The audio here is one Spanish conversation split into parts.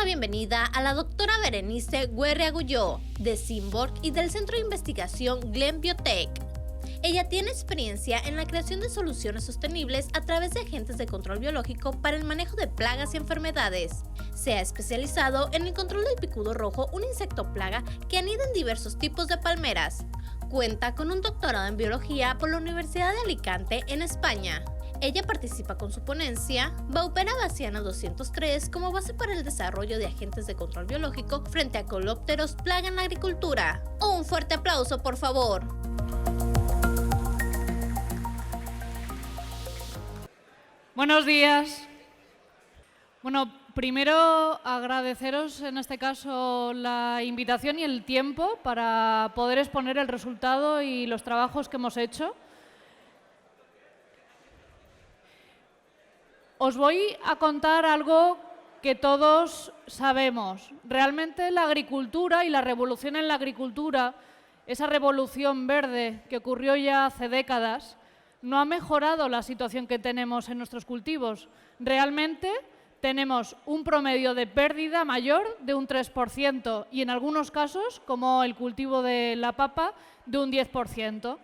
la bienvenida a la doctora Berenice Guerre-Agulló, de Symborg y del Centro de Investigación Glen Biotech. Ella tiene experiencia en la creación de soluciones sostenibles a través de agentes de control biológico para el manejo de plagas y enfermedades. Se ha especializado en el control del picudo rojo, un insecto plaga que anida en diversos tipos de palmeras. Cuenta con un doctorado en biología por la Universidad de Alicante, en España. Ella participa con su ponencia Vaupera bassiana 203 como base para el desarrollo de agentes de control biológico frente a colópteros plaga en la agricultura. Un fuerte aplauso, por favor. Buenos días. Bueno, primero agradeceros en este caso la invitación y el tiempo para poder exponer el resultado y los trabajos que hemos hecho. Os voy a contar algo que todos sabemos. Realmente la agricultura y la revolución en la agricultura, esa revolución verde que ocurrió ya hace décadas, no ha mejorado la situación que tenemos en nuestros cultivos. Realmente tenemos un promedio de pérdida mayor de un 3% y en algunos casos, como el cultivo de la papa, de un 10%.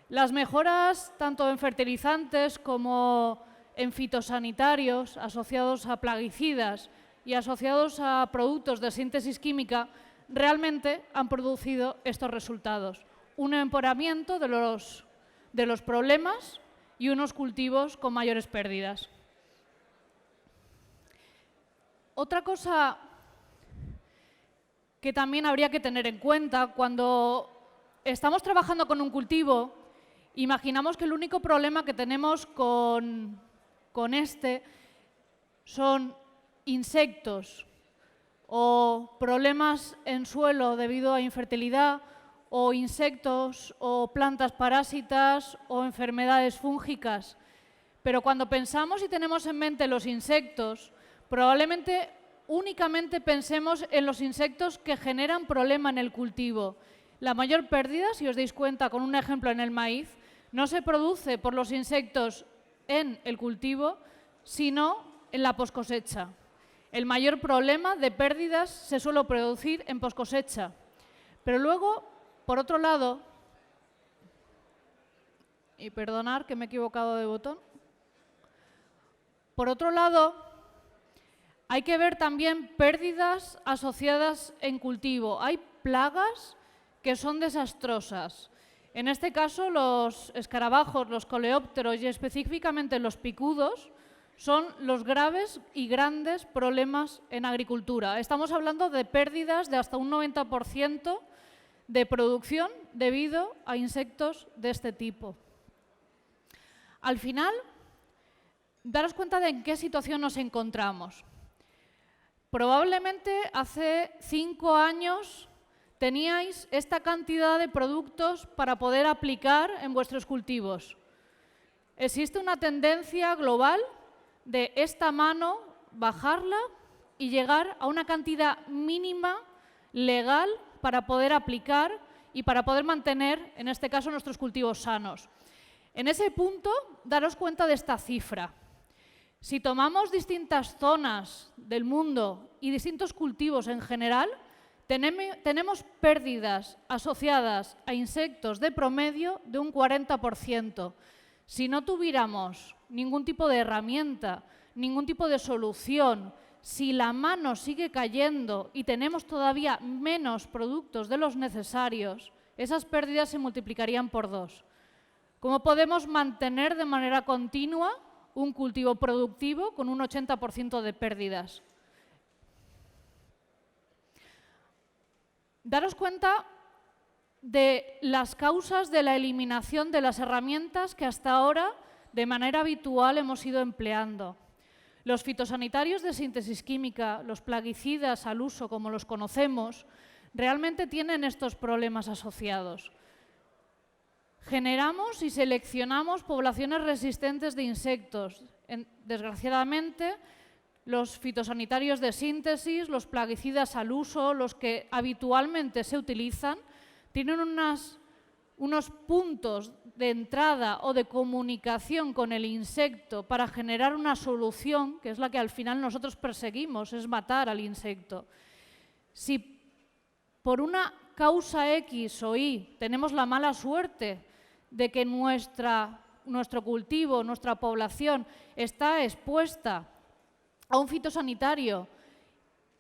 Las mejoras tanto en fertilizantes como en fitosanitarios asociados a plaguicidas y asociados a productos de síntesis química realmente han producido estos resultados. Un empeoramiento de los problemas y unos cultivos con mayores pérdidas. Otra cosa que también habría que tener en cuenta cuando estamos trabajando con un cultivo, imaginamos que el único problema que tenemos con este son insectos o problemas en suelo debido a infertilidad o insectos o plantas parásitas o enfermedades fúngicas. Pero cuando pensamos y tenemos en mente los insectos, probablemente únicamente pensemos en los insectos que generan problema en el cultivo. La mayor pérdida, si os dais cuenta con un ejemplo en el maíz, no se produce por los insectos en el cultivo, sino en la poscosecha. El mayor problema de pérdidas se suele producir en poscosecha. Pero luego, por otro lado, y perdonad que me he equivocado de botón, por otro lado, hay que ver también pérdidas asociadas en cultivo. Hay plagas que son desastrosas. En este caso, los escarabajos, los coleópteros y específicamente los picudos son los graves y grandes problemas en agricultura. Estamos hablando de pérdidas de hasta un 90% de producción debido a insectos de este tipo. Al final, daros cuenta de en qué situación nos encontramos. Probablemente hace 5 años teníais esta cantidad de productos para poder aplicar en vuestros cultivos. Existe una tendencia global de esta mano bajarla y llegar a una cantidad mínima legal para poder aplicar y para poder mantener, en este caso, nuestros cultivos sanos. En ese punto, daros cuenta de esta cifra. Si tomamos distintas zonas del mundo y distintos cultivos en general, tenemos pérdidas asociadas a insectos de promedio de un 40%. Si no tuviéramos ningún tipo de herramienta, ningún tipo de solución, si la mano sigue cayendo y tenemos todavía menos productos de los necesarios, esas pérdidas se multiplicarían por 2. ¿Cómo podemos mantener de manera continua un cultivo productivo con un 80% de pérdidas? Daros cuenta de las causas de la eliminación de las herramientas que hasta ahora de manera habitual hemos ido empleando. Los fitosanitarios de síntesis química, los plaguicidas al uso como los conocemos, realmente tienen estos problemas asociados. Generamos y seleccionamos poblaciones resistentes de insectos. Desgraciadamente, los fitosanitarios de síntesis, los plaguicidas al uso, los que habitualmente se utilizan, tienen unos puntos de entrada o de comunicación con el insecto para generar una solución, que es la que al final nosotros perseguimos, es matar al insecto. Si por una causa X o Y tenemos la mala suerte de que nuestro cultivo, nuestra población está expuesta a un fitosanitario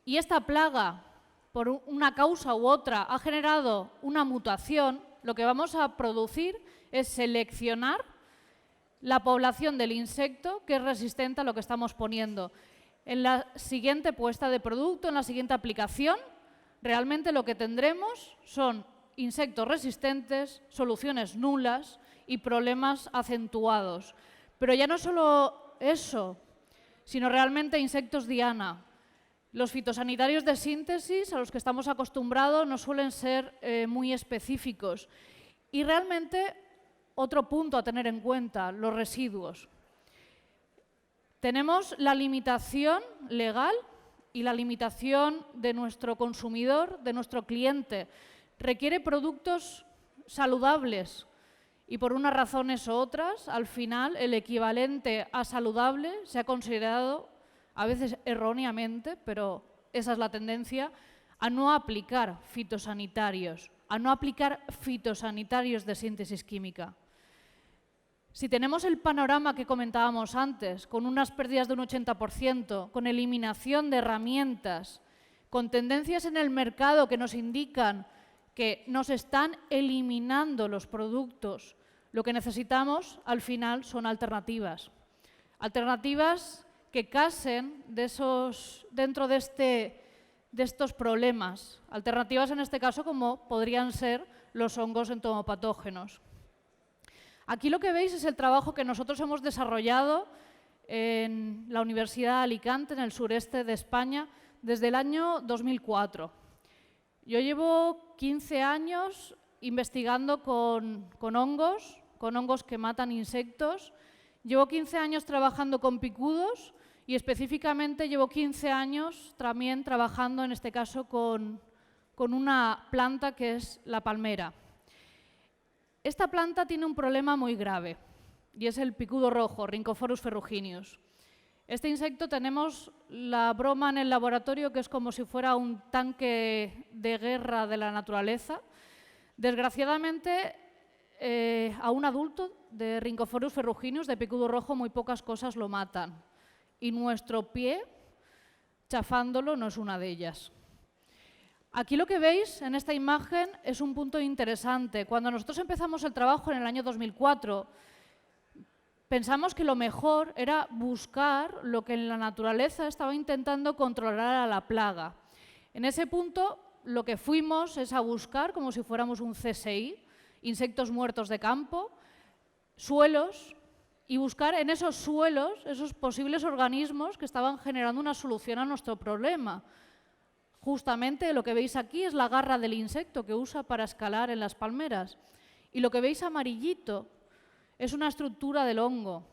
y esta plaga, por una causa u otra, ha generado una mutación, lo que vamos a producir es seleccionar la población del insecto que es resistente a lo que estamos poniendo. En la siguiente puesta de producto, en la siguiente aplicación, realmente lo que tendremos son insectos resistentes, soluciones nulas y problemas acentuados. Pero ya no solo eso, sino realmente insectos diana. Los fitosanitarios de síntesis a los que estamos acostumbrados no suelen ser muy específicos. Y realmente, otro punto a tener en cuenta, los residuos. Tenemos la limitación legal y la limitación de nuestro consumidor, de nuestro cliente. Requiere productos saludables y por unas razones u otras, al final, el equivalente a saludable se ha considerado, a veces erróneamente, pero esa es la tendencia, a no aplicar fitosanitarios, de síntesis química. Si tenemos el panorama que comentábamos antes, con unas pérdidas de un 80%, con eliminación de herramientas, con tendencias en el mercado que nos indican que nos están eliminando los productos, lo que necesitamos al final son alternativas. Alternativas que casen dentro de estos problemas. Alternativas en este caso como podrían ser los hongos entomopatógenos. Aquí lo que veis es el trabajo que nosotros hemos desarrollado en la Universidad de Alicante, en el sureste de España, desde el año 2004. Yo llevo 15 años investigando con hongos que matan insectos. Llevo 15 años trabajando con picudos y específicamente llevo 15 años también trabajando, en este caso, con una planta que es la palmera. Esta planta tiene un problema muy grave y es el picudo rojo, Rhynchophorus ferrugineus. Este insecto tenemos la broma en el laboratorio que es como si fuera un tanque de guerra de la naturaleza. Desgraciadamente, a un adulto de Rhynchophorus ferrugineus, de picudo rojo, muy pocas cosas lo matan. Y nuestro pie, chafándolo, no es una de ellas. Aquí lo que veis en esta imagen es un punto interesante. Cuando nosotros empezamos el trabajo en el año 2004, pensamos que lo mejor era buscar lo que en la naturaleza estaba intentando controlar a la plaga. En ese punto, lo que fuimos es a buscar, como si fuéramos un CSI, insectos muertos de campo, suelos, y buscar en esos suelos esos posibles organismos que estaban generando una solución a nuestro problema. Justamente lo que veis aquí es la garra del insecto que usa para escalar en las palmeras. Y lo que veis amarillito es una estructura del hongo,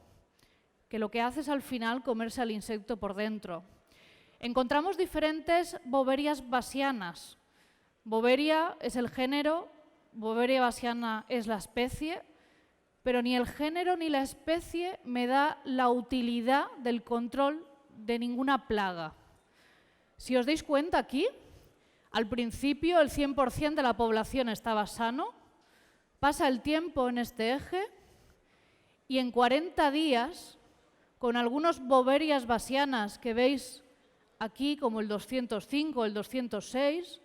que lo que hace es al final comerse al insecto por dentro. Encontramos diferentes Boverias bassianas. Boveria es el género, Boveria bassiana es la especie, pero ni el género ni la especie me da la utilidad del control de ninguna plaga. Si os dais cuenta aquí, al principio el 100% de la población estaba sano, pasa el tiempo en este eje y en 40 días, con algunos Boverias bassianas que veis aquí, como el 205 o el 206,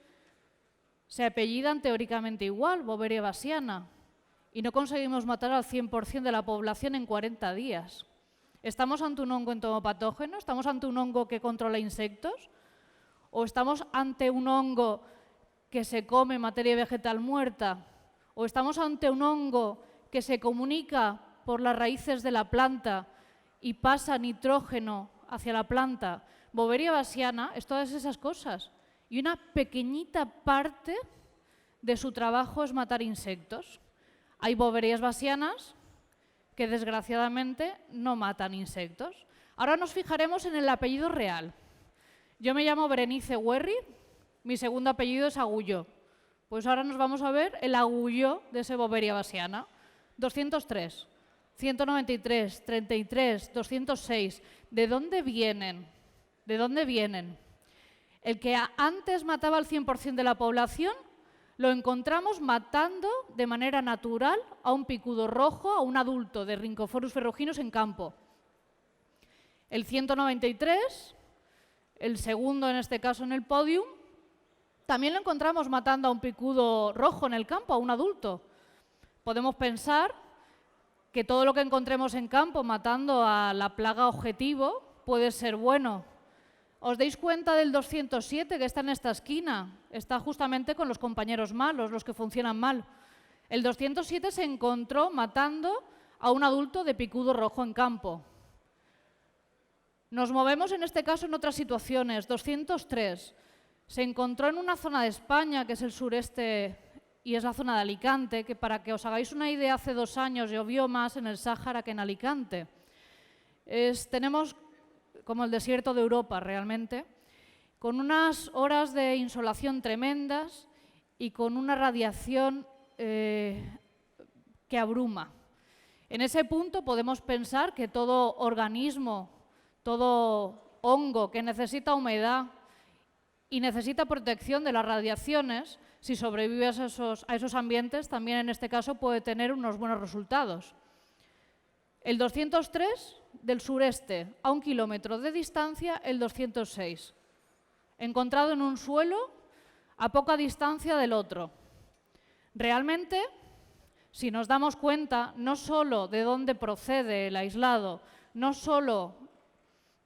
se apellidan teóricamente igual, Boveria bassiana, y no conseguimos matar al 100% de la población en 40 días. ¿Estamos ante un hongo entomopatógeno? ¿Estamos ante un hongo que controla insectos? ¿O estamos ante un hongo que se come materia vegetal muerta? ¿O estamos ante un hongo que se comunica por las raíces de la planta y pasa nitrógeno hacia la planta? Boveria bassiana es todas esas cosas. Y una pequeñita parte de su trabajo es matar insectos. Hay Boverias bassianas que desgraciadamente no matan insectos. Ahora nos fijaremos en el apellido real. Yo me llamo Berenice Huerri, mi segundo apellido es Agulló, Pues ahora nos vamos a ver el agulló de ese Boveria bassiana. 203, 193, 33, 206. ¿De dónde vienen? ¿De dónde vienen? El que antes mataba al 100% de la población, lo encontramos matando de manera natural a un picudo rojo, a un adulto de Rhynchophorus ferruginus en campo. El 193, el segundo en este caso en el podium, también lo encontramos matando a un picudo rojo en el campo, a un adulto. Podemos pensar que todo lo que encontremos en campo matando a la plaga objetivo puede ser bueno. ¿Os dais cuenta del 207 que está en esta esquina? Está justamente con los compañeros malos, los que funcionan mal. El 207 se encontró matando a un adulto de picudo rojo en campo. Nos movemos en este caso en otras situaciones. 203 se encontró en una zona de España, que es el sureste y es la zona de Alicante, que para que os hagáis una idea, hace 2 años llovió más en el Sáhara que en Alicante. Tenemos como el desierto de Europa realmente, con unas horas de insolación tremendas y con una radiación que abruma. En ese punto podemos pensar que todo organismo, todo hongo que necesita humedad y necesita protección de las radiaciones, si sobrevive a esos ambientes, también en este caso puede tener unos buenos resultados. El 203 del sureste, a 1 kilómetro de distancia, el 206, encontrado en un suelo a poca distancia del otro. Realmente, si nos damos cuenta, no solo de dónde procede el aislado, no solo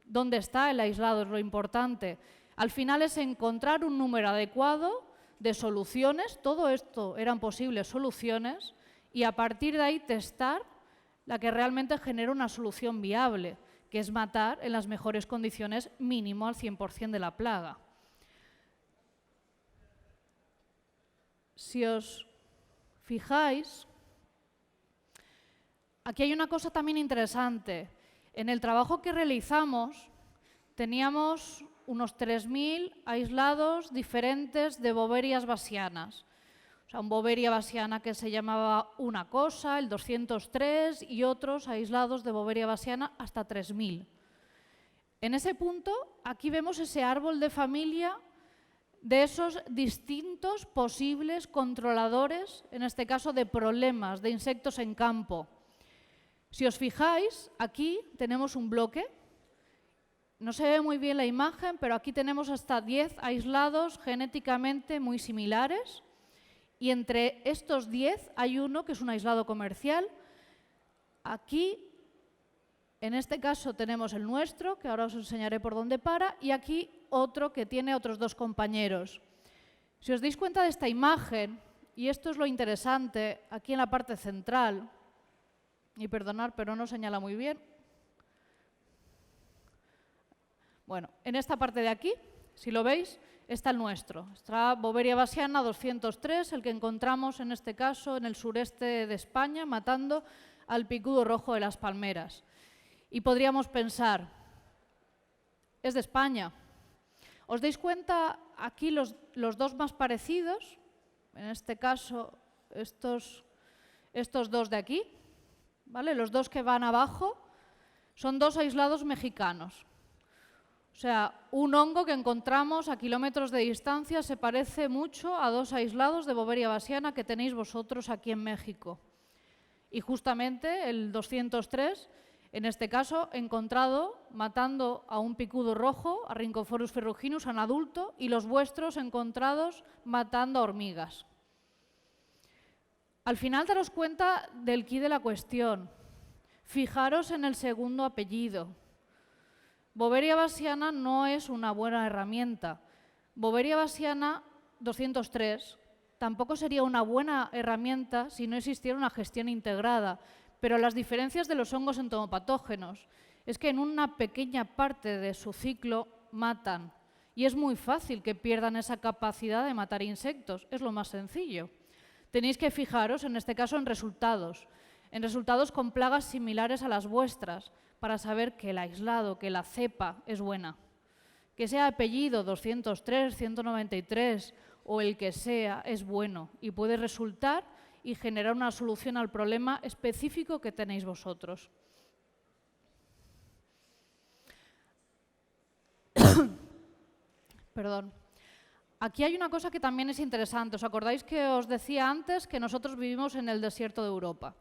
dónde está el aislado es lo importante, al final es encontrar un número adecuado de soluciones, todo esto eran posibles soluciones, y a partir de ahí testar la que realmente genera una solución viable, que es matar en las mejores condiciones mínimo al 100% de la plaga. Si os fijáis, aquí hay una cosa también interesante. En el trabajo que realizamos teníamos unos 3.000 aislados diferentes de Boverias bassianas. O sea, un Boveria bassiana que se llamaba una cosa, el 203 y otros aislados de Boveria bassiana hasta 3.000. En ese punto, aquí vemos ese árbol de familia de esos distintos posibles controladores, en este caso de problemas de insectos en campo. Si os fijáis, aquí tenemos un bloque. No se ve muy bien la imagen, pero aquí tenemos hasta 10 aislados genéticamente muy similares. Y entre estos 10 hay uno que es un aislado comercial. Aquí, en este caso, tenemos el nuestro, que ahora os enseñaré por dónde para, y aquí otro que tiene otros 2 compañeros. Si os dais cuenta de esta imagen, y esto es lo interesante, aquí en la parte central, y perdonad, pero no señala muy bien. Bueno, en esta parte de aquí, si lo veis, está el nuestro. Está Boveria bassiana 203, el que encontramos en este caso en el sureste de España, matando al picudo rojo de las palmeras. Y podríamos pensar, es de España. ¿Os dais cuenta aquí los 2 más parecidos? En este caso, estos 2 de aquí, ¿vale? Los 2 que van abajo son 2 aislados mexicanos. O sea, un hongo que encontramos a kilómetros de distancia se parece mucho a 2 aislados de Boveria bassiana que tenéis vosotros aquí en México. Y justamente el 203, en este caso, encontrado matando a un picudo rojo, a Rhynchophorus ferruginus, a un adulto, y los vuestros encontrados matando a hormigas. Al final daros cuenta del quid de la cuestión. Fijaros en el segundo apellido. Boveria bassiana no es una buena herramienta. Boveria bassiana 203 tampoco sería una buena herramienta si no existiera una gestión integrada, pero las diferencias de los hongos entomopatógenos es que en una pequeña parte de su ciclo matan y es muy fácil que pierdan esa capacidad de matar insectos, es lo más sencillo. Tenéis que fijaros en este caso en resultados con plagas similares a las vuestras, para saber que el aislado, que la cepa es buena. Que sea apellido 203, 193 o el que sea es bueno y puede resultar y generar una solución al problema específico que tenéis vosotros. Perdón. Aquí hay una cosa que también es interesante. ¿Os acordáis que os decía antes que nosotros vivimos en el desierto de Europa?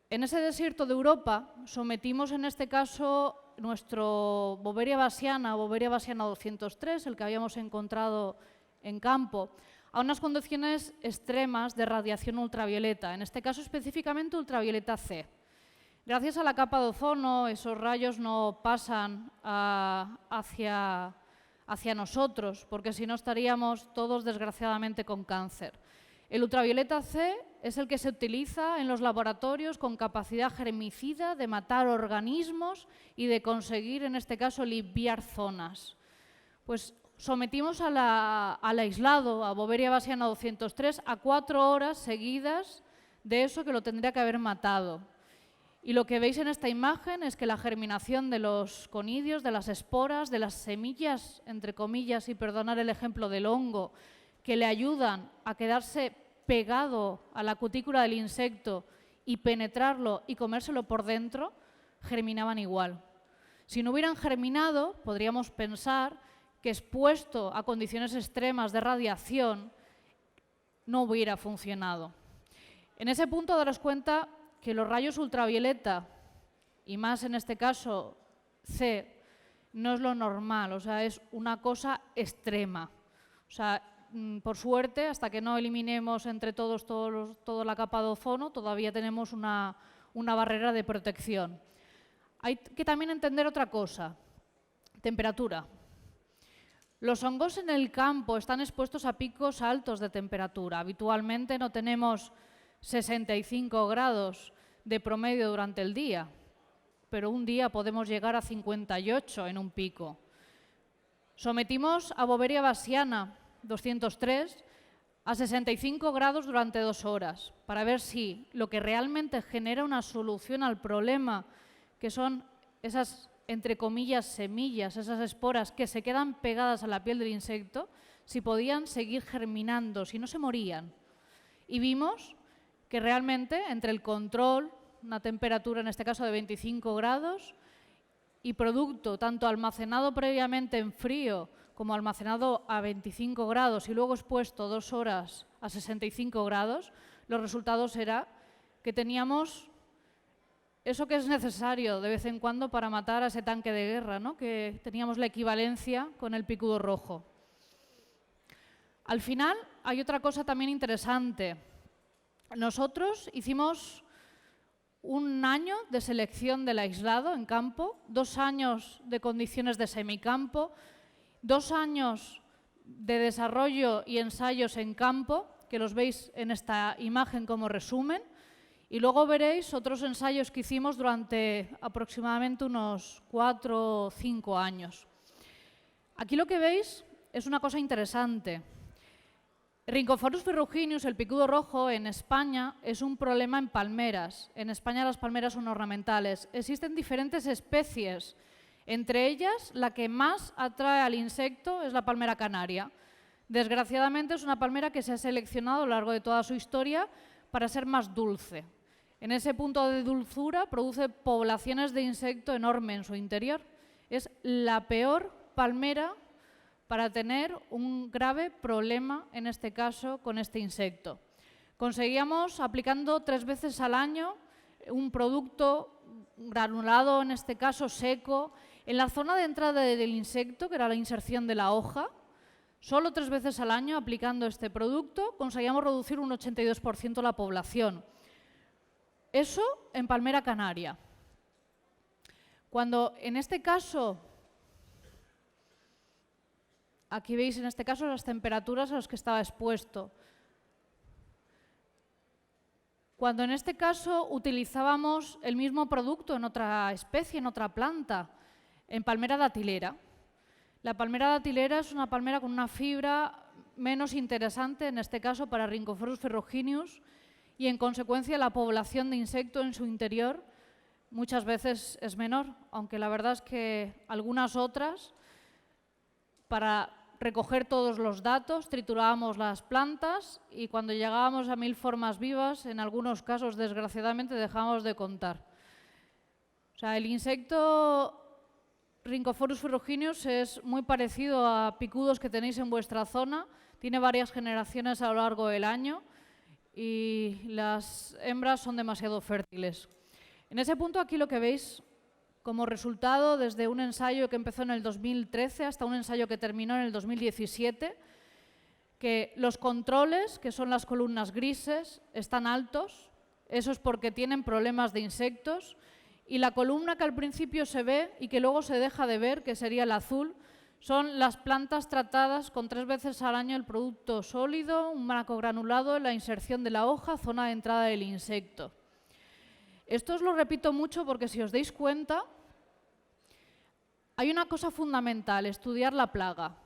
En ese desierto de Europa sometimos en este caso nuestro Boveria bassiana 203, el que habíamos encontrado en campo, a unas condiciones extremas de radiación ultravioleta, en este caso específicamente ultravioleta C. Gracias a la capa de ozono, esos rayos no pasan hacia nosotros, porque si no estaríamos todos desgraciadamente con cáncer. El ultravioleta C es el que se utiliza en los laboratorios con capacidad germicida de matar organismos y de conseguir, en este caso, limpiar zonas. Pues sometimos al aislado, a Boveria bassiana 203, a 4 horas seguidas de eso que lo tendría que haber matado. Y lo que veis en esta imagen es que la germinación de los conidios, de las esporas, de las semillas, entre comillas, y perdonad el ejemplo del hongo, que le ayudan a quedarse pegado a la cutícula del insecto y penetrarlo y comérselo por dentro, germinaban igual. Si no hubieran germinado, podríamos pensar que expuesto a condiciones extremas de radiación no hubiera funcionado. En ese punto daros cuenta que los rayos ultravioleta, y más en este caso C, no es lo normal, o sea, es una cosa extrema. O sea, por suerte, hasta que no eliminemos entre todos toda la capa de ozono, todavía tenemos una barrera de protección. Hay que también entender otra cosa, temperatura. Los hongos en el campo están expuestos a picos altos de temperatura. Habitualmente no tenemos 65 grados de promedio durante el día, pero un día podemos llegar a 58 en un pico. Sometimos a Boveria bassiana 203 a 65 grados durante 2 horas para ver si lo que realmente genera una solución al problema, que son esas, entre comillas, semillas, esas esporas que se quedan pegadas a la piel del insecto, si podían seguir germinando, si no se morían. Y vimos que realmente entre el control, una temperatura en este caso de 25 grados, y producto tanto almacenado previamente en frío como almacenado a 25 grados y luego expuesto 2 horas a 65 grados, los resultados eran que teníamos eso que es necesario de vez en cuando para matar a ese tanque de guerra, ¿no? Que teníamos la equivalencia con el picudo rojo. Al final hay otra cosa también interesante. Nosotros hicimos un año de selección del aislado en campo, 2 años de condiciones de semicampo, 2 años de desarrollo y ensayos en campo, que los veis en esta imagen como resumen, y luego veréis otros ensayos que hicimos durante aproximadamente unos 4 o 5 años. Aquí lo que veis es una cosa interesante. Rhynchophorus ferruginus, el picudo rojo, en España es un problema en palmeras. En España las palmeras son ornamentales. Existen diferentes especies. Entre ellas, la que más atrae al insecto es la palmera canaria. Desgraciadamente es una palmera que se ha seleccionado a lo largo de toda su historia para ser más dulce. En ese punto de dulzura produce poblaciones de insecto enorme en su interior. Es la peor palmera para tener un grave problema, en este caso, con este insecto. Conseguíamos, aplicando 3 veces al año, un producto granulado, en este caso seco, en la zona de entrada del insecto, que era la inserción de la hoja. Solo 3 veces al año, aplicando este producto, conseguíamos reducir un 82% la población. Eso en palmera canaria. Cuando en este caso, aquí veis en este caso las temperaturas a las que estaba expuesto. Cuando en este caso utilizábamos el mismo producto en otra especie, en otra planta, en palmera datilera. La palmera datilera es una palmera con una fibra menos interesante, en este caso para Rhynchophorus ferruginus, y en consecuencia la población de insecto en su interior muchas veces es menor, aunque la verdad es que algunas otras, para recoger todos los datos, triturábamos las plantas y cuando llegábamos a 1000 formas vivas, en algunos casos, desgraciadamente, dejábamos de contar. O sea, el insecto Rhynchophorus ferruginus es muy parecido a picudos que tenéis en vuestra zona. Tiene varias generaciones a lo largo del año y las hembras son demasiado fértiles. En ese punto, aquí lo que veis como resultado, desde un ensayo que empezó en el 2013 hasta un ensayo que terminó en el 2017, que los controles, que son las columnas grises, están altos. Eso es porque tienen problemas de insectos. Y la columna que al principio se ve y que luego se deja de ver, que sería el azul, son las plantas tratadas con 3 veces al año el producto sólido, un macrogranulado en la inserción de la hoja, zona de entrada del insecto. Esto os lo repito mucho porque si os dais cuenta, hay una cosa fundamental, estudiar la plaga.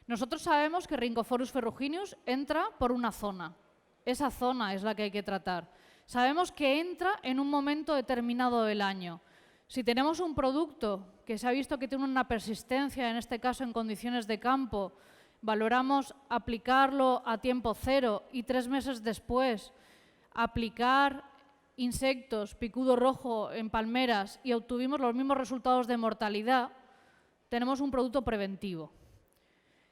Nosotros sabemos que Rhynchophorus ferruginus entra por una zona. Esa zona es la que hay que tratar. Sabemos que entra en un momento determinado del año. Si tenemos un producto que se ha visto que tiene una persistencia, en este caso en condiciones de campo, valoramos aplicarlo a tiempo cero y 3 meses después aplicar insectos, picudo rojo en palmeras y obtuvimos los mismos resultados de mortalidad, tenemos un producto preventivo.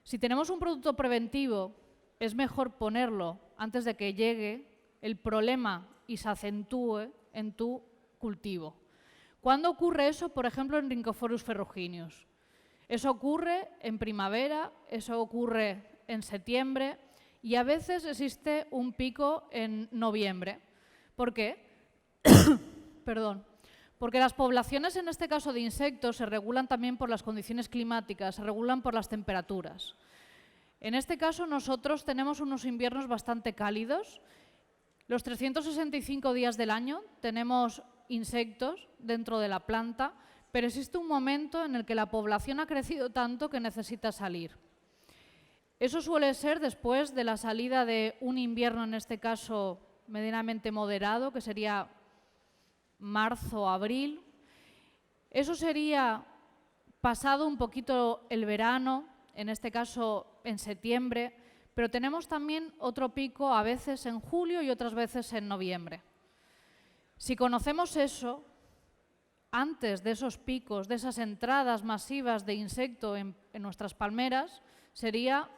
Si tenemos un producto preventivo, es mejor ponerlo antes de que llegue el problema y se acentúe en tu cultivo. ¿Cuándo ocurre eso, por ejemplo, en Rhynchophorus ferruginus? Eso ocurre en primavera, eso ocurre en septiembre y a veces existe un pico en noviembre. ¿Por qué? Perdón. Porque las poblaciones, en este caso de insectos, se regulan también por las condiciones climáticas, se regulan por las temperaturas. En este caso, nosotros tenemos unos inviernos bastante cálidos. Los 365 días del año tenemos insectos dentro de la planta, pero existe un momento en el que la población ha crecido tanto que necesita salir. Eso suele ser después de la salida de un invierno, en este caso medianamente moderado, que sería marzo, abril. Eso sería pasado un poquito el verano, en este caso en septiembre, pero tenemos también otro pico a veces en julio y otras veces en noviembre. Si conocemos eso, antes de esos picos, de esas entradas masivas de insecto en nuestras palmeras, sería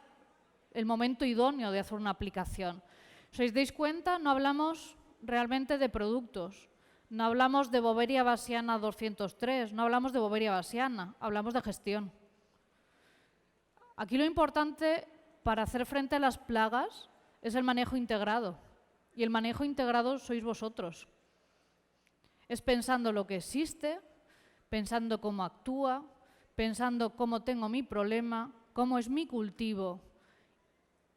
el momento idóneo de hacer una aplicación. Si os dais cuenta, no hablamos realmente de productos, no hablamos de Boveria bassiana 203, no hablamos de Boveria bassiana, hablamos de gestión. Aquí lo importante para hacer frente a las plagas es el manejo integrado. Y el manejo integrado sois vosotros. Es pensando lo que existe, pensando cómo actúa, pensando cómo tengo mi problema, cómo es mi cultivo.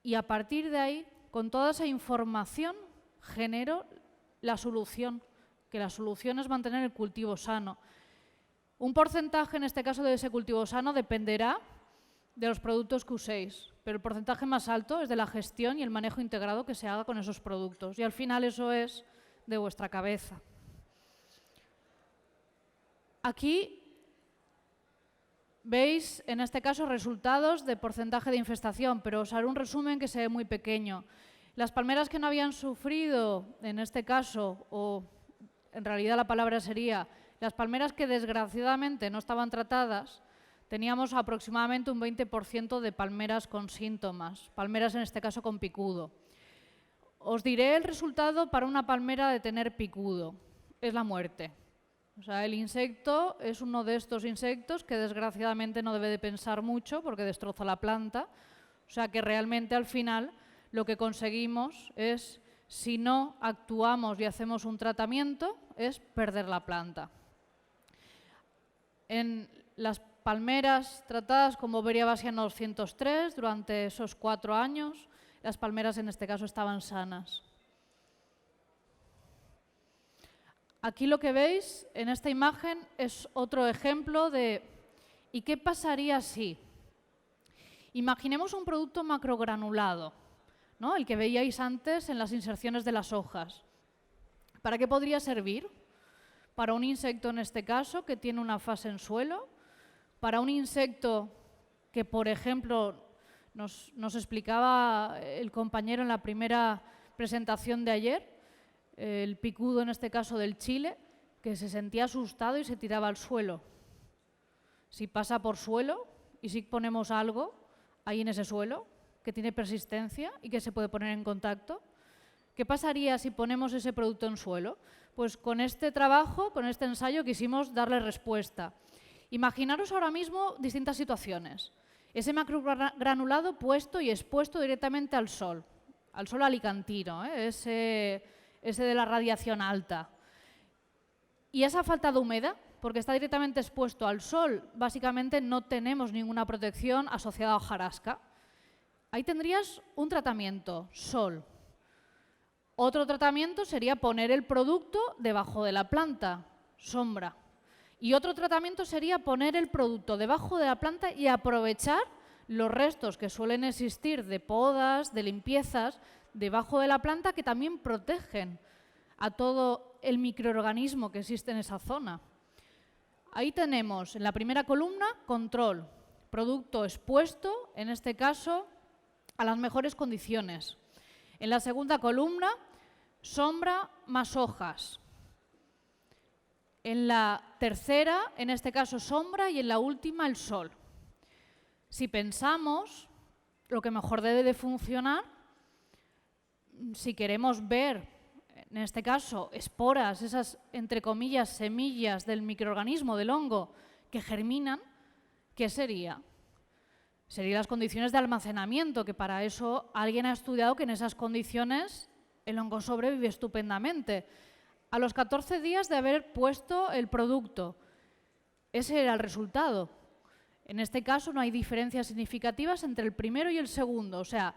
Y a partir de ahí, con toda esa información, genero la solución, que la solución es mantener el cultivo sano. Un porcentaje, en este caso, de ese cultivo sano dependerá de los productos que uséis, pero el porcentaje más alto es de la gestión y el manejo integrado que se haga con esos productos. Y al final eso es de vuestra cabeza. Aquí veis, en este caso, resultados de porcentaje de infestación, pero os haré un resumen que se ve muy pequeño. Las palmeras que no habían sufrido, en este caso, o en realidad la palabra sería, las palmeras que desgraciadamente no estaban tratadas, teníamos aproximadamente un 20% de palmeras con síntomas, palmeras en este caso con picudo. Os diré el resultado para una palmera de tener picudo, es la muerte. O sea, el insecto es uno de estos insectos que desgraciadamente no debe de pensar mucho porque destroza la planta. O sea que realmente al final lo que conseguimos es, si no actuamos y hacemos un tratamiento, es perder la planta. En las palmeras tratadas con Boveria bassiana 203 durante esos 4 años, las palmeras en este caso estaban sanas. Aquí lo que veis en esta imagen es otro ejemplo de ¿y qué pasaría si? Imaginemos un producto macrogranulado, ¿no? El que veíais antes en las inserciones de las hojas. ¿Para qué podría servir? Para un insecto en este caso que tiene una fase en suelo, para un insecto que, por ejemplo, Nos explicaba el compañero en la primera presentación de ayer, el picudo en este caso del Chile, que se sentía asustado y se tiraba al suelo. Si pasa por suelo y si ponemos algo ahí en ese suelo que tiene persistencia y que se puede poner en contacto, ¿qué pasaría si ponemos ese producto en suelo? Pues con este trabajo, con este ensayo, quisimos darle respuesta. Imaginaros ahora mismo distintas situaciones. Ese macrogranulado puesto y expuesto directamente al sol alicantino, ese de la radiación alta. Y esa falta de humedad, porque está directamente expuesto al sol, básicamente no tenemos ninguna protección asociada a hojarasca. Ahí tendrías un tratamiento, sol. Otro tratamiento sería poner el producto debajo de la planta, sombra. Y otro tratamiento sería poner el producto debajo de la planta y aprovechar los restos que suelen existir de podas, de limpiezas, debajo de la planta que también protegen a todo el microorganismo que existe en esa zona. Ahí tenemos en la primera columna control, producto expuesto, en este caso, a las mejores condiciones. En la segunda columna, sombra más hojas. En la tercera, en este caso, sombra y en la última, el sol. Si pensamos, lo que mejor debe de funcionar, si queremos ver, en este caso, esporas, esas, entre comillas, semillas del microorganismo, del hongo, que germinan, ¿qué sería? Serían las condiciones de almacenamiento, que para eso alguien ha estudiado que en esas condiciones el hongo sobrevive estupendamente. A los 14 días de haber puesto el producto, ese era el resultado. En este caso no hay diferencias significativas entre el primero y el segundo, o sea,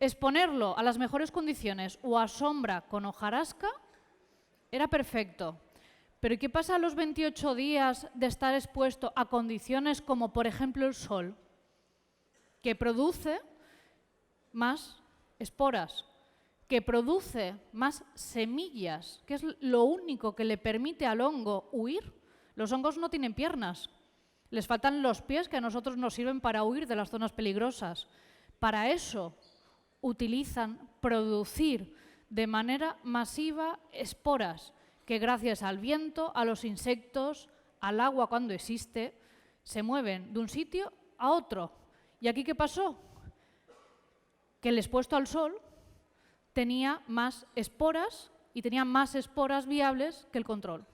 exponerlo a las mejores condiciones o a sombra con hojarasca era perfecto. Pero ¿qué pasa a los 28 días de estar expuesto a condiciones como, por ejemplo, el sol, que produce más esporas, que produce más semillas, que es lo único que le permite al hongo huir? Los hongos no tienen piernas, les faltan los pies que a nosotros nos sirven para huir de las zonas peligrosas. Para eso utilizan producir de manera masiva esporas que gracias al viento, a los insectos, al agua cuando existe, se mueven de un sitio a otro. ¿Y aquí qué pasó? Que el expuesto al sol tenía más esporas y tenía más esporas viables que el control.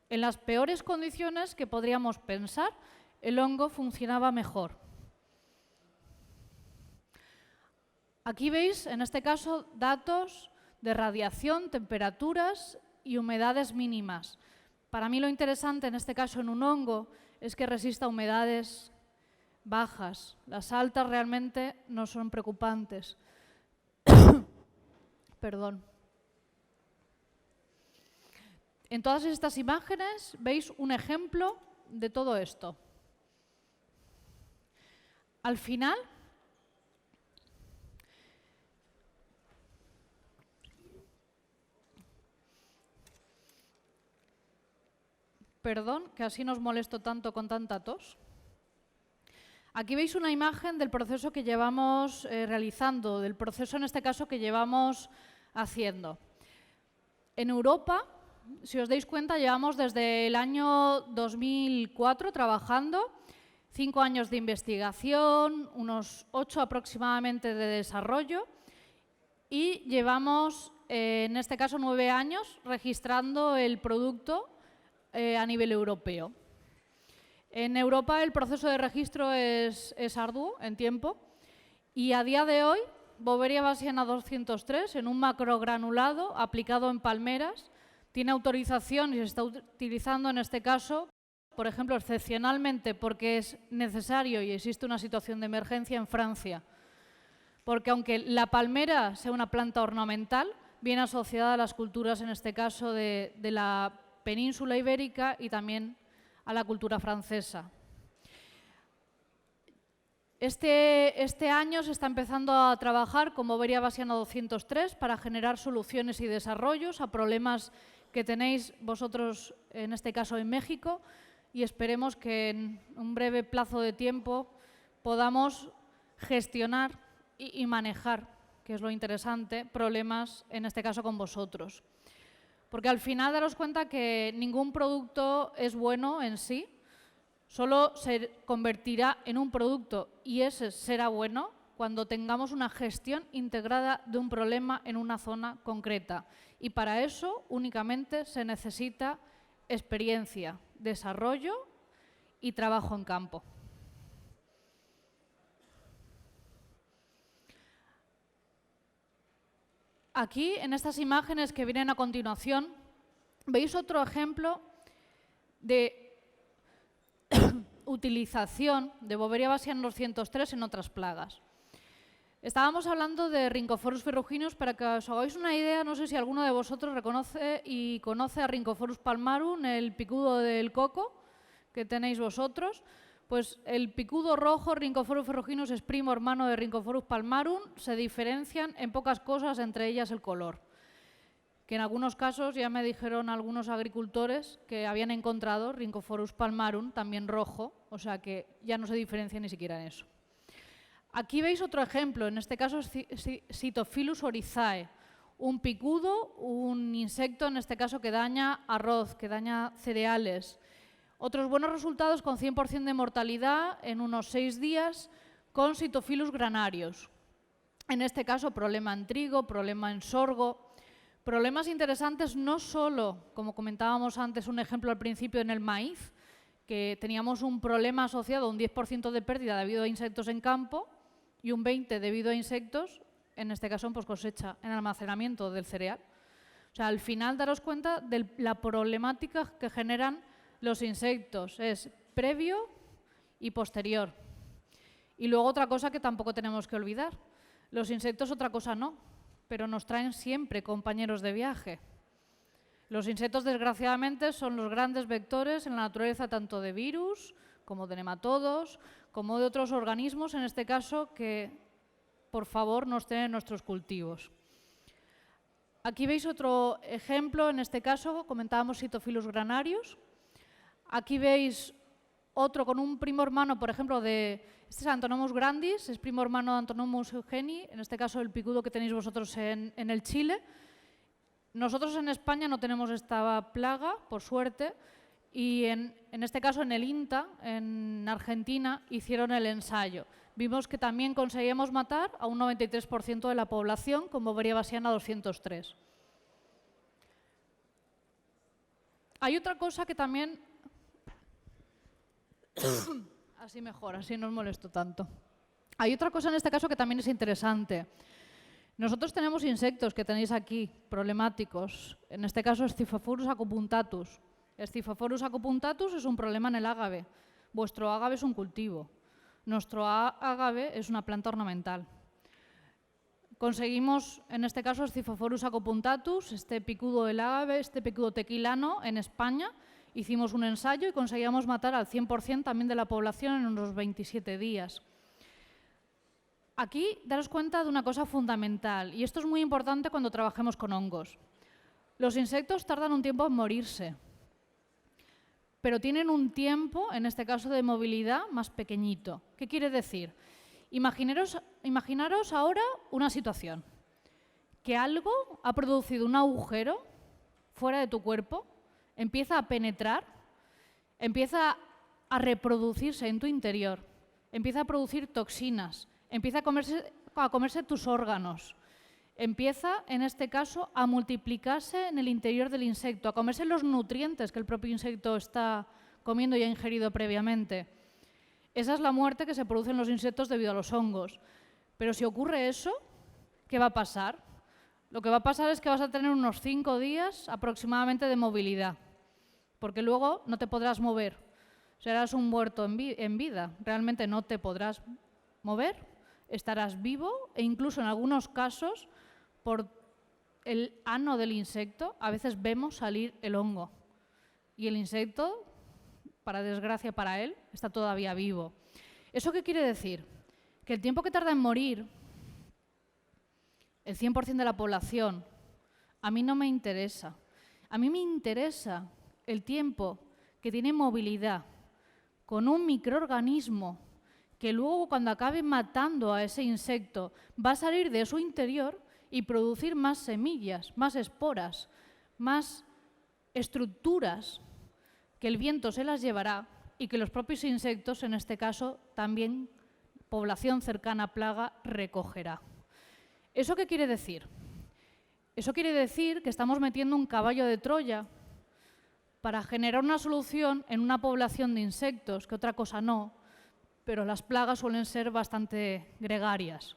En las peores condiciones que podríamos pensar, el hongo funcionaba mejor. Aquí veis, en este caso, datos de radiación, temperaturas y humedades mínimas. Para mí lo interesante en este caso en un hongo es que resista humedades bajas. Las altas realmente no son preocupantes. Perdón. En todas estas imágenes veis un ejemplo de todo esto. Al final, perdón, que así nos molesto tanto con tanta tos. Aquí veis una imagen del proceso que llevamos realizando, del proceso en este caso que llevamos haciendo. En Europa, si os dais cuenta, llevamos desde el año 2004 trabajando, 5 años de investigación, unos 8 aproximadamente de desarrollo y llevamos, en este caso, 9 años registrando el producto a nivel europeo. En Europa el proceso de registro es arduo en tiempo y a día de hoy Beauveria bassiana 203 en un macrogranulado aplicado en palmeras tiene autorización y se está utilizando en este caso, por ejemplo, excepcionalmente porque es necesario y existe una situación de emergencia en Francia. Porque aunque la palmera sea una planta ornamental, viene asociada a las culturas, en este caso, de la península ibérica y también a la cultura francesa. Este año se está empezando a trabajar con Beauveria bassiana 203 para generar soluciones y desarrollos a problemas que tenéis vosotros, en este caso en México, y esperemos que en un breve plazo de tiempo podamos gestionar y manejar, que es lo interesante, problemas, en este caso con vosotros. Porque al final daros cuenta que ningún producto es bueno en sí, solo se convertirá en un producto y ese será bueno cuando tengamos una gestión integrada de un problema en una zona concreta. Y para eso únicamente se necesita experiencia, desarrollo y trabajo en campo. Aquí, en estas imágenes que vienen a continuación, veis otro ejemplo de utilización de Boveria bassiana 203 en otras plagas. Estábamos hablando de Rhynchophorus ferruginus. Para que os hagáis una idea, no sé si alguno de vosotros reconoce y conoce a Rhynchophorus palmarum, el picudo del coco que tenéis vosotros. Pues el picudo rojo, Rhynchophorus ferruginus, es primo hermano de Rhynchophorus palmarum. Se diferencian en pocas cosas, entre ellas el color. Que en algunos casos ya me dijeron algunos agricultores que habían encontrado Rhynchophorus palmarum también rojo, o sea que ya no se diferencia ni siquiera en eso. Aquí veis otro ejemplo, en este caso es Cytophilus oryzae, un picudo, un insecto en este caso que daña arroz, que daña cereales. Otros buenos resultados con 100% de mortalidad en unos 6 días con Cytophilus granarius. En este caso problema en trigo, problema en sorgo. Problemas interesantes no solo, como comentábamos antes, un ejemplo al principio en el maíz, que teníamos un problema asociado a un 10% de pérdida debido a insectos en campo y un 20% debido a insectos, en este caso en cosecha, en almacenamiento del cereal. O sea, al final daros cuenta de la problemática que generan los insectos, es previo y posterior. Y luego otra cosa que tampoco tenemos que olvidar, los insectos otra cosa no, pero nos traen siempre compañeros de viaje. Los insectos, desgraciadamente, son los grandes vectores en la naturaleza tanto de virus, como de nematodos, como de otros organismos, en este caso, que, por favor, nos tienen nuestros cultivos. Aquí veis otro ejemplo, en este caso, comentábamos Cytophilus granarius. Aquí veis otro con un primo hermano, por ejemplo, de... Este es Antonomus grandis, es primo hermano de Antonomus eugenii, en este caso el picudo que tenéis vosotros en el Chile. Nosotros en España no tenemos esta plaga, por suerte, y en este caso en el INTA, en Argentina, hicieron el ensayo. Vimos que también conseguíamos matar a un 93% de la población con Boveria bassiana 203. Hay otra cosa que también... Así mejor, así no os molesto tanto. Hay otra cosa en este caso que también es interesante. Nosotros tenemos insectos que tenéis aquí, problemáticos. En este caso, Scyphophorus acupuntatus. Scyphophorus acupuntatus es un problema en el ágave. Vuestro ágave es un cultivo. Nuestro ágave es una planta ornamental. Conseguimos, en este caso, Scyphophorus acupuntatus, este picudo del ágave, este picudo tequilano en España. Hicimos un ensayo y conseguíamos matar al 100% también de la población en unos 27 días. Aquí daros cuenta de una cosa fundamental, y esto es muy importante cuando trabajemos con hongos. Los insectos tardan un tiempo en morirse, pero tienen un tiempo, en este caso de movilidad, más pequeñito. ¿Qué quiere decir? Imaginaros ahora una situación, que algo ha producido un agujero fuera de tu cuerpo, empieza a penetrar, empieza a reproducirse en tu interior, empieza a producir toxinas, empieza a comerse tus órganos, empieza, en este caso, a multiplicarse en el interior del insecto, a comerse los nutrientes que el propio insecto está comiendo y ha ingerido previamente. Esa es la muerte que se produce en los insectos debido a los hongos. Pero si ocurre eso, ¿qué va a pasar? Lo que va a pasar es que vas a tener unos 5 días aproximadamente de movilidad, porque luego no te podrás mover. Serás un muerto en vida, realmente no te podrás mover, estarás vivo e incluso en algunos casos, por el ano del insecto, a veces vemos salir el hongo. Y el insecto, para desgracia para él, está todavía vivo. ¿Eso qué quiere decir? Que el tiempo que tarda en morir el 100% de la población, a mí no me interesa. A mí me interesa el tiempo que tiene movilidad con un microorganismo que luego cuando acabe matando a ese insecto va a salir de su interior y producir más semillas, más esporas, más estructuras que el viento se las llevará y que los propios insectos, en este caso también población cercana a plaga, recogerá. ¿Eso qué quiere decir? Eso quiere decir que estamos metiendo un caballo de Troya para generar una solución en una población de insectos, que otra cosa no, pero las plagas suelen ser bastante gregarias.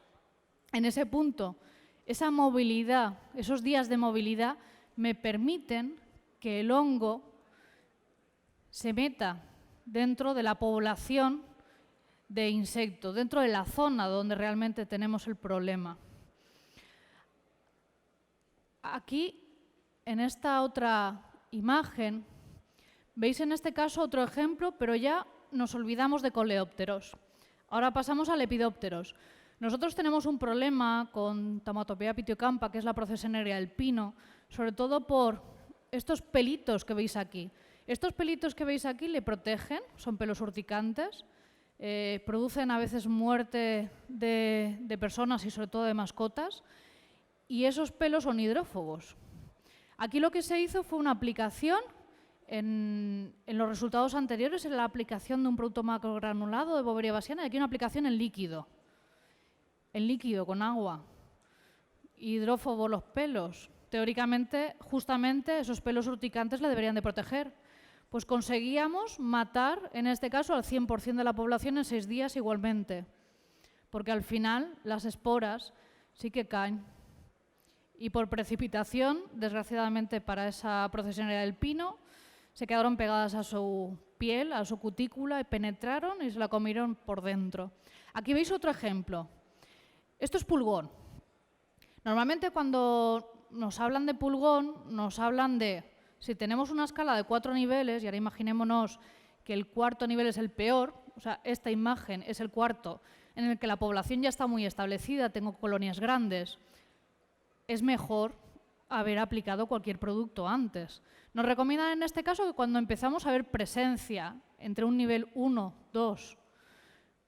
En ese punto, esa movilidad, esos días de movilidad, me permiten que el hongo se meta dentro de la población de insectos, dentro de la zona donde realmente tenemos el problema. Aquí, en esta otra imagen, veis en este caso otro ejemplo, pero ya nos olvidamos de coleópteros. Ahora pasamos a lepidópteros. Nosotros tenemos un problema con Thaumatophila pitiocampa, que es la procesionaria del pino, sobre todo por estos pelitos que veis aquí. Estos pelitos que veis aquí le protegen, son pelos urticantes, producen a veces muerte de personas y sobre todo de mascotas, y esos pelos son hidrófobos. Aquí lo que se hizo fue una aplicación, en los resultados anteriores, en la aplicación de un producto macrogranulado de Beauveria bassiana, y aquí una aplicación en líquido con agua. Hidrófobo los pelos. Teóricamente, justamente, esos pelos urticantes le deberían de proteger. Pues conseguíamos matar, en este caso, al 100% de la población en 6 días igualmente. Porque al final las esporas sí que caen. Y por precipitación, desgraciadamente para esa procesionaria del pino, se quedaron pegadas a su piel, a su cutícula, y penetraron y se la comieron por dentro. Aquí veis otro ejemplo. Esto es pulgón. Normalmente cuando nos hablan de pulgón, nos hablan de, si tenemos una escala de 4 niveles, y ahora imaginémonos que el cuarto nivel es el peor, o sea, esta imagen es el cuarto, en el que la población ya está muy establecida, tengo colonias grandes, es mejor haber aplicado cualquier producto antes. Nos recomiendan en este caso que cuando empezamos a ver presencia entre un nivel 1, 2,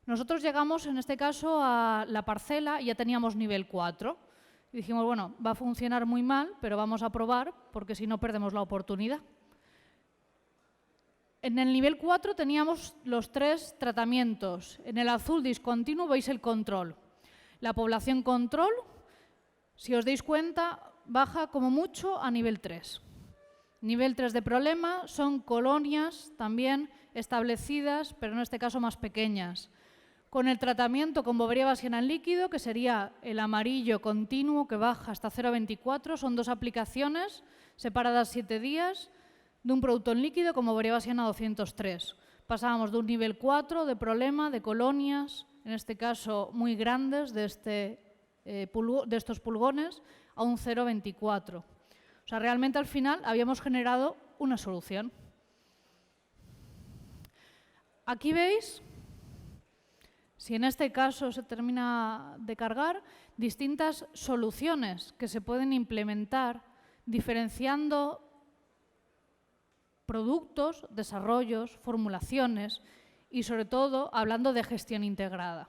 nosotros llegamos en este caso a la parcela y ya teníamos nivel 4. Y dijimos, bueno, va a funcionar muy mal, pero vamos a probar porque si no perdemos la oportunidad. En el nivel 4 teníamos los 3 tratamientos. En el azul discontinuo veis el control. La población control, si os dais cuenta, baja como mucho a nivel 3. Nivel 3 de problema son colonias también establecidas, pero en este caso más pequeñas. Con el tratamiento con Beauveria bassiana en líquido, que sería el amarillo continuo que baja hasta 0,24, son 2 aplicaciones separadas 7 días de un producto en líquido con Beauveria bassiana 203. Pasábamos de un nivel 4 de problema, de colonias, en este caso muy grandes, de estos pulgones, a un 0,24. O sea, realmente al final habíamos generado una solución. Aquí veis, si en este caso se termina de cargar, distintas soluciones que se pueden implementar diferenciando productos, desarrollos, formulaciones y sobre todo hablando de gestión integrada.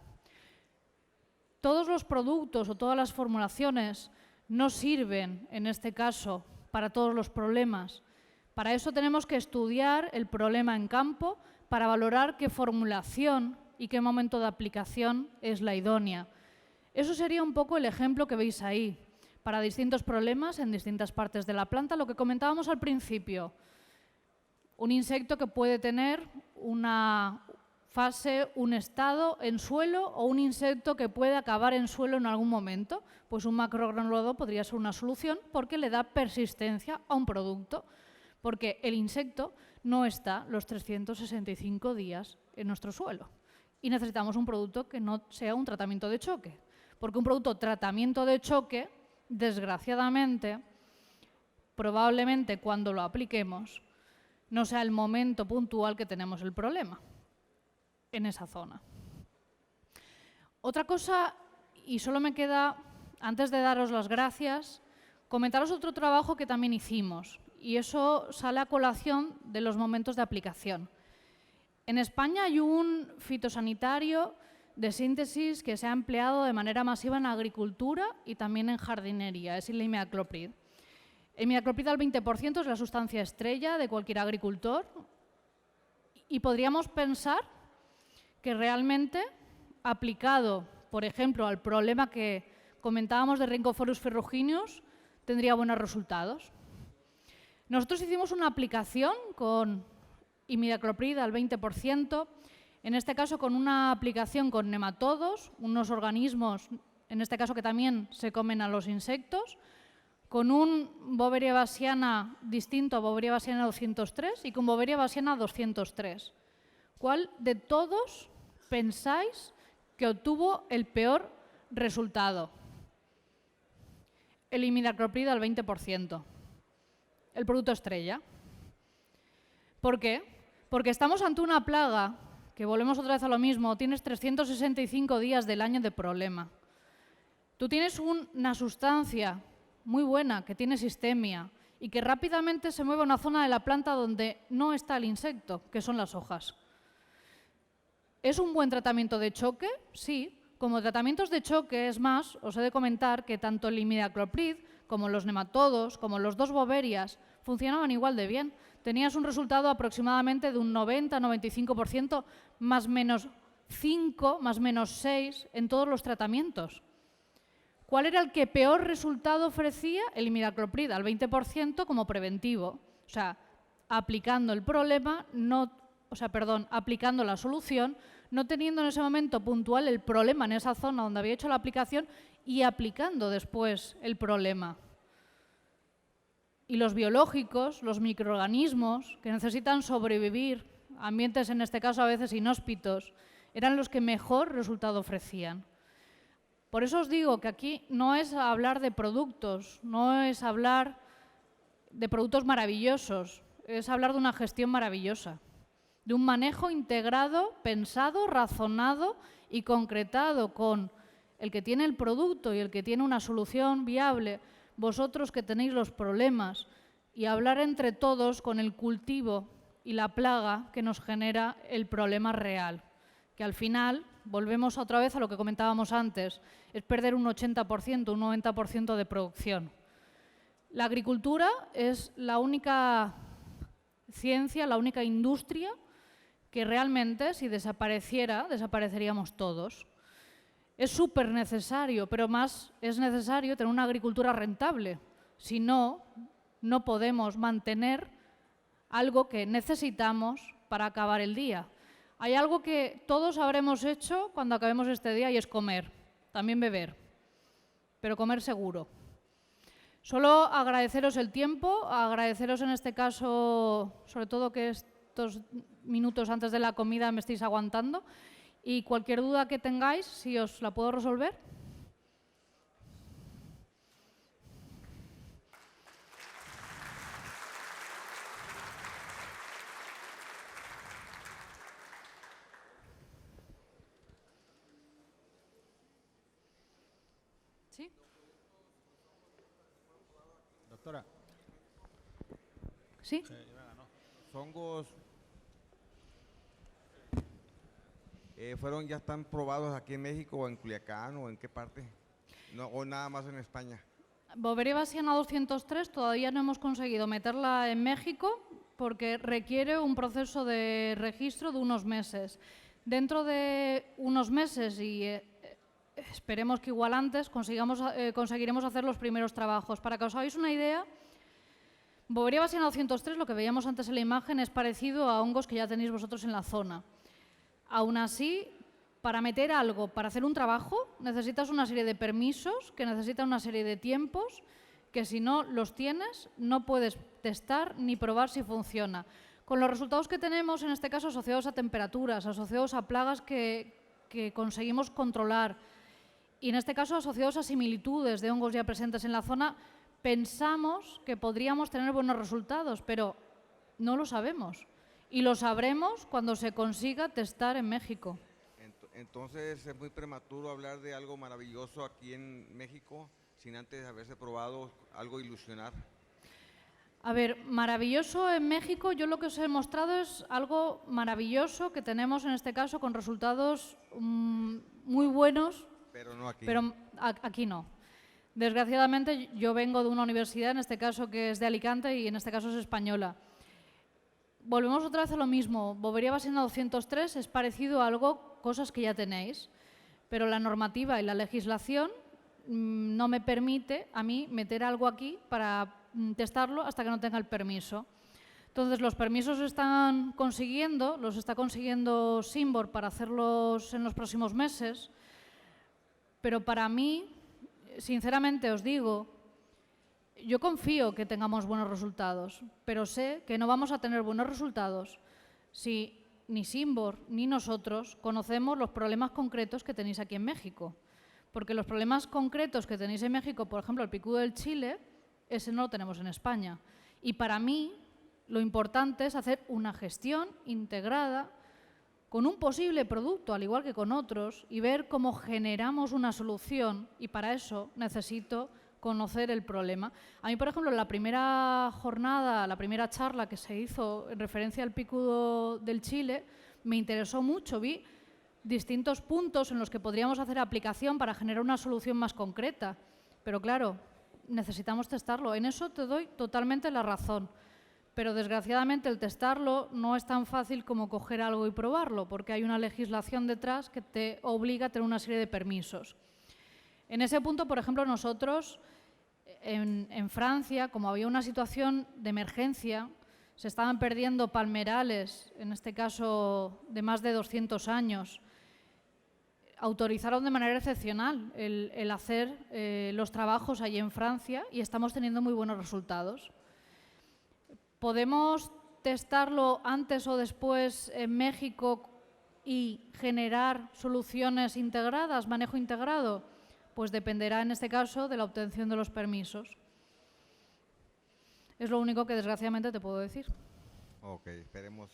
Todos los productos o todas las formulaciones no sirven, en este caso, para todos los problemas. Para eso tenemos que estudiar el problema en campo para valorar qué formulación y qué momento de aplicación es la idónea. Eso sería un poco el ejemplo que veis ahí, para distintos problemas en distintas partes de la planta, lo que comentábamos al principio. Un insecto que puede tener una fase, un estado en suelo o un insecto que puede acabar en suelo en algún momento. Pues un macrogranulado podría ser una solución porque le da persistencia a un producto, porque el insecto no está los 365 días en nuestro suelo. Y necesitamos un producto que no sea un tratamiento de choque, porque un producto tratamiento de choque, desgraciadamente, probablemente cuando lo apliquemos, no sea el momento puntual que tenemos el problema en esa zona. Otra cosa, y solo me queda, antes de daros las gracias, comentaros otro trabajo que también hicimos, y eso sale a colación de los momentos de aplicación. En España hay un fitosanitario de síntesis que se ha empleado de manera masiva en agricultura y también en jardinería, es el imidacloprid. El imidacloprid al 20% es la sustancia estrella de cualquier agricultor y podríamos pensar que realmente aplicado, por ejemplo, al problema que comentábamos de Rhynchophorus ferruginous, tendría buenos resultados. Nosotros hicimos una aplicación con imidacloprid al 20%, en este caso con una aplicación con nematodos, unos organismos, en este caso que también se comen a los insectos, con un Boveria bassiana distinto a Boveria bassiana 203 y con Boveria bassiana 203. ¿Cuál de todos pensáis que obtuvo el peor resultado? El imidacloprid al 20%, el producto estrella. ¿Por qué? Porque estamos ante una plaga que, volvemos otra vez a lo mismo, tienes 365 días del año de problema. Tú tienes una sustancia muy buena que tiene sistemia y que rápidamente se mueve a una zona de la planta donde no está el insecto, que son las hojas. ¿Es un buen tratamiento de choque? Sí. Como tratamientos de choque, es más, os he de comentar que tanto el imidacloprid como los nematodos, como los dos Boverias, funcionaban igual de bien. Tenías un resultado aproximadamente de un 90-95%, más menos 5, más menos 6 en todos los tratamientos. ¿Cuál era el que peor resultado ofrecía? El imidacloprid al 20% como preventivo. O sea, aplicando el problema, aplicando la solución, no teniendo en ese momento puntual el problema en esa zona donde había hecho la aplicación y aplicando después el problema. Y los biológicos, los microorganismos que necesitan sobrevivir, ambientes en este caso a veces inhóspitos, eran los que mejor resultado ofrecían. Por eso os digo que aquí no es hablar de productos, no es hablar de productos maravillosos, es hablar de una gestión maravillosa, de un manejo integrado, pensado, razonado y concretado con el que tiene el producto y el que tiene una solución viable, vosotros que tenéis los problemas, y hablar entre todos con el cultivo y la plaga que nos genera el problema real, que al final, volvemos otra vez a lo que comentábamos antes, es perder un 80%, un 90% de producción. La agricultura es la única ciencia, la única industria que realmente, si desapareciera, desapareceríamos todos. Es súper necesario, pero más es necesario tener una agricultura rentable. Si no, no podemos mantener algo que necesitamos para acabar el día. Hay algo que todos habremos hecho cuando acabemos este día y es comer, también beber, pero comer seguro. Solo agradeceros el tiempo, agradeceros en este caso, sobre todo que estos minutos antes de la comida me estéis aguantando. Y cualquier duda que tengáis, si os la puedo resolver. ¿Sí? Doctora. ¿Sí? Hongos ya están probados aquí en México o en Culiacán o en qué parte, no, o nada más en España. Boveria bassiana 203 todavía no hemos conseguido meterla en México porque requiere un proceso de registro de unos meses. Dentro de unos meses y esperemos que igual antes conseguiremos hacer los primeros trabajos. Para que os hagáis una idea, Boveria bassiana 203, lo que veíamos antes en la imagen, es parecido a hongos que ya tenéis vosotros en la zona. Aún así, para meter algo, para hacer un trabajo, necesitas una serie de permisos, que necesitan una serie de tiempos, que si no los tienes, no puedes testar ni probar si funciona. Con los resultados que tenemos, en este caso asociados a temperaturas, asociados a plagas que conseguimos controlar, y en este caso asociados a similitudes de hongos ya presentes en la zona, pensamos que podríamos tener buenos resultados, pero no lo sabemos. Y lo sabremos cuando se consiga testar en México. Entonces es muy prematuro hablar de algo maravilloso aquí en México sin antes haberse probado algo ilusionar. A ver, maravilloso en México, yo lo que os he mostrado es algo maravilloso que tenemos en este caso con resultados muy buenos, Pero no aquí. pero aquí no. Desgraciadamente yo vengo de una universidad, en este caso que es de Alicante y en este caso es española. Volvemos otra vez a lo mismo, Bovería Basina 203 es parecido a algo, cosas que ya tenéis, pero la normativa y la legislación no me permite a mí meter algo aquí para testarlo hasta que no tenga el permiso. Entonces, los permisos los está consiguiendo Simbor para hacerlos en los próximos meses, pero para mí, sinceramente os digo, yo confío que tengamos buenos resultados, pero sé que no vamos a tener buenos resultados si ni Simbor ni nosotros conocemos los problemas concretos que tenéis aquí en México. Porque los problemas concretos que tenéis en México, por ejemplo, el picudo del chile, ese no lo tenemos en España. Y para mí, lo importante es hacer una gestión integrada con un posible producto, al igual que con otros, y ver cómo generamos una solución. Y para eso necesito conocer el problema. A mí, por ejemplo, la primera jornada, la primera charla que se hizo en referencia al picudo del chile, me interesó mucho. Vi distintos puntos en los que podríamos hacer aplicación para generar una solución más concreta. Pero claro, necesitamos testarlo. En eso te doy totalmente la razón. Pero desgraciadamente el testarlo no es tan fácil como coger algo y probarlo, porque hay una legislación detrás que te obliga a tener una serie de permisos. En ese punto, por ejemplo, nosotros en Francia, como había una situación de emergencia, se estaban perdiendo palmerales, en este caso de más de 200 años, autorizaron de manera excepcional el hacer los trabajos allí en Francia y estamos teniendo muy buenos resultados. ¿Podemos testarlo antes o después en México y generar soluciones integradas, manejo integrado? Pues dependerá en este caso de la obtención de los permisos. Es lo único que desgraciadamente te puedo decir. Ok, esperemos.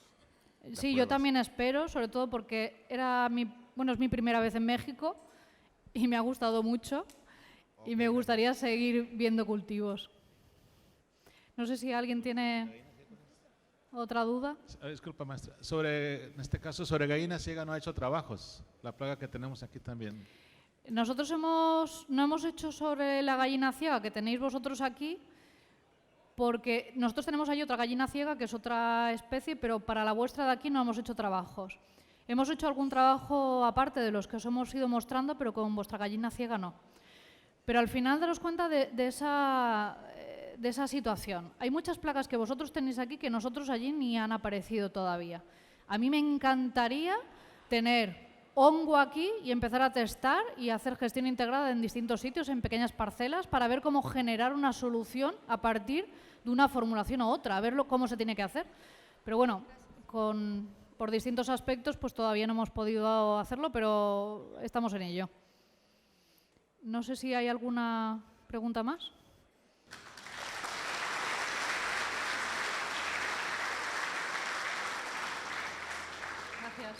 Sí, yo también espero, sobre todo porque es mi primera vez en México y me ha gustado mucho y me gustaría seguir viendo cultivos. No sé si alguien tiene otra duda. Disculpa, maestra. En este caso, sobre gallina ciega no ha hecho trabajos, la plaga que tenemos aquí también. Nosotros no hemos hecho sobre la gallina ciega que tenéis vosotros aquí, porque nosotros tenemos ahí otra gallina ciega, que es otra especie, pero para la vuestra de aquí no hemos hecho trabajos. Hemos hecho algún trabajo aparte de los que os hemos ido mostrando, pero con vuestra gallina ciega no. Pero al final daros cuenta de esa situación. Hay muchas plagas que vosotros tenéis aquí que nosotros allí ni han aparecido todavía. A mí me encantaría tener hongo aquí y empezar a testar y hacer gestión integrada en distintos sitios, en pequeñas parcelas, para ver cómo generar una solución a partir de una formulación u otra, a ver cómo se tiene que hacer. Pero bueno, por distintos aspectos pues todavía no hemos podido hacerlo, pero estamos en ello. No sé si hay alguna pregunta más. Gracias.